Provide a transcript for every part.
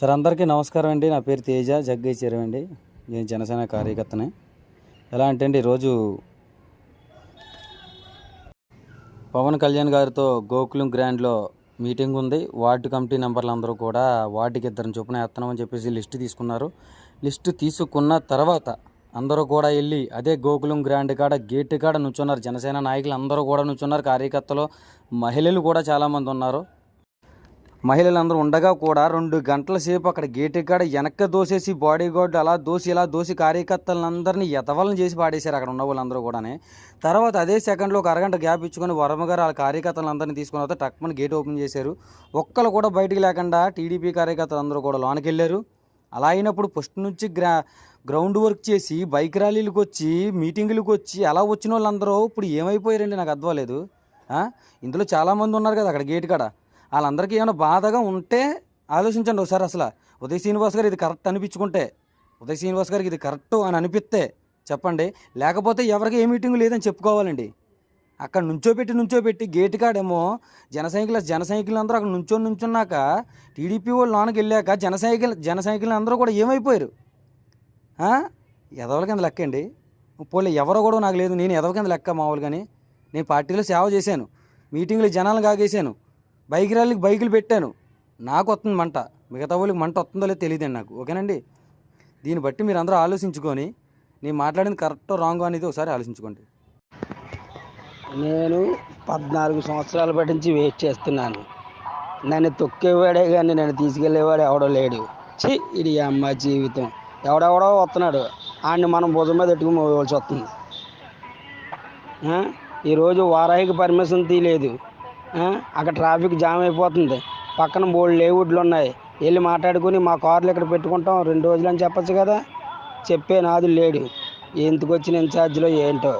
Sir అందరికీ నమస్కారం అండి. నా పేరు తేజ జగ్గయ్య చెరువు అండి. నేను జనసేన కార్యకర్తనే. ఎలా అంటే అండి, ఈరోజు పవన్ కళ్యాణ్ గారితో గోకులం గ్రాండ్లో మీటింగ్ ఉంది. వార్డు కమిటీ మెంబర్లు అందరూ కూడా వార్డుకి ఇద్దరిని చొప్పున వేస్తున్నామని చెప్పేసి లిస్టు తీసుకున్నారు. లిస్టు తీసుకున్న తర్వాత అందరూ కూడా వెళ్ళి అదే గోకులం గ్రాండ్ కాడ గేటు కాడ నుంచున్నారు. జనసేన నాయకులు అందరూ కూడా నుంచున్నారు. కార్యకర్తలు, మహిళలు కూడా చాలామంది ఉన్నారు. మహిళలందరూ ఉండగా కూడా 2 గంటల సేపు అక్కడ గేటు కాడ వెనక్కి దోసేసి బాడీ గార్డు అలా దోసి కార్యకర్తలందరినీ ఎతవలను చేసి పాడేశారు అక్కడ ఉన్న వాళ్ళందరూ కూడా. తర్వాత అదే సెకండ్లో ఒక అరగంట గ్యాప్ ఇచ్చుకొని వర్మ గారు వాళ్ళ కార్యకర్తలందరినీ తీసుకున్న తర్వాత టక్మని గేట్ ఓపెన్ చేశారు. ఒక్కరు కూడా బయటికి లేకుండా టీడీపీ కార్యకర్తలు అందరూ కూడా లోనికి వెళ్ళారు. అలా అయినప్పుడు ఫస్ట్ నుంచి గ్రౌండ్ వర్క్ చేసి బైక్ ర్యాలీలకు వచ్చి మీటింగులకు వచ్చి అలా వచ్చిన వాళ్ళందరూ ఇప్పుడు ఏమైపోయారండి? నాకు అర్థం లేదు. ఇందులో చాలామంది ఉన్నారు కదా అక్కడ గేటు కాడ. వాళ్ళందరికీ ఏమైనా బాధగా ఉంటే ఆలోచించండి ఒకసారి. అసలు ఉదయ్ శ్రీనివాస్ గారు ఇది కరెక్ట్ అనిపించుకుంటే, ఉదయ్ శ్రీనివాస్ గారికి ఇది కరెక్ట్ అని అనిపిస్తే చెప్పండి. లేకపోతే ఎవరికి ఏ మీటింగ్ లేదని చెప్పుకోవాలండి. అక్కడ నుంచోబెట్టి గేటు కాడేమో జన సైకిల్ అందరూ అక్కడ నుంచున్నాక టీడీపీ వాళ్ళు లోనకి వెళ్ళాక జన సైకిల్ అందరూ కూడా ఏమైపోయారు? ఎదవల కింద లెక్క అండి. పోలే ఎవరో కూడా నాకు లేదు. నేను ఎదవ కింద లెక్క మామూలుగాని. నేను పార్టీలో సేవ చేశాను, మీటింగ్లు జనాలను కాగేశాను, బైక్ ర్యాలీకి బైకులు పెట్టాను. నాకు వస్తుంది మంట, మిగతా వాళ్ళకి మంట వస్తుందో లేదో తెలియదండి నాకు. ఓకేనండి? దీన్ని బట్టి మీరు అందరూ ఆలోచించుకొని నేను మాట్లాడింది కరెక్టో రాంగో అనేది ఒకసారి ఆలోచించుకోండి. నేను 14 సంవత్సరాల బట్టి నుంచి వెయిట్ చేస్తున్నాను. నన్ను తొక్కేవాడే కానీ నన్ను తీసుకెళ్లేవాడు ఎవడో లేడు. ఇది అమ్మ జీవితం. ఎవడెవడో వస్తున్నాడు, ఆడిని మనం భుజం మీద పెట్టుకుని మోయవలసి వస్తుంది. ఈరోజు వారాహికి పర్మిషన్ తీయలేదు. అక్కడ ట్రాఫిక్ జామ్ అయిపోతుంది. పక్కన బోల్డ్ లేవుడ్లు ఉన్నాయి. వెళ్ళి మాట్లాడుకుని మా కార్లు ఇక్కడ పెట్టుకుంటాం 2 రోజులు అని చెప్పచ్చు కదా. చెప్పే నాదు లేడు. ఎందుకు వచ్చిన ఇన్ఛార్జ్లో ఏంటో.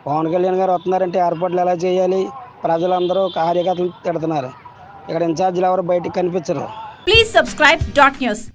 పవన్ కళ్యాణ్ గారు వస్తున్నారంటే ఏర్పాట్లు ఎలా చేయాలి? ప్రజలందరూ కార్యకర్తలు తిడుతున్నారు. ఇక్కడ ఇన్ఛార్జీలు ఎవరు బయటికి కనిపించరు. Please subscribe dot news.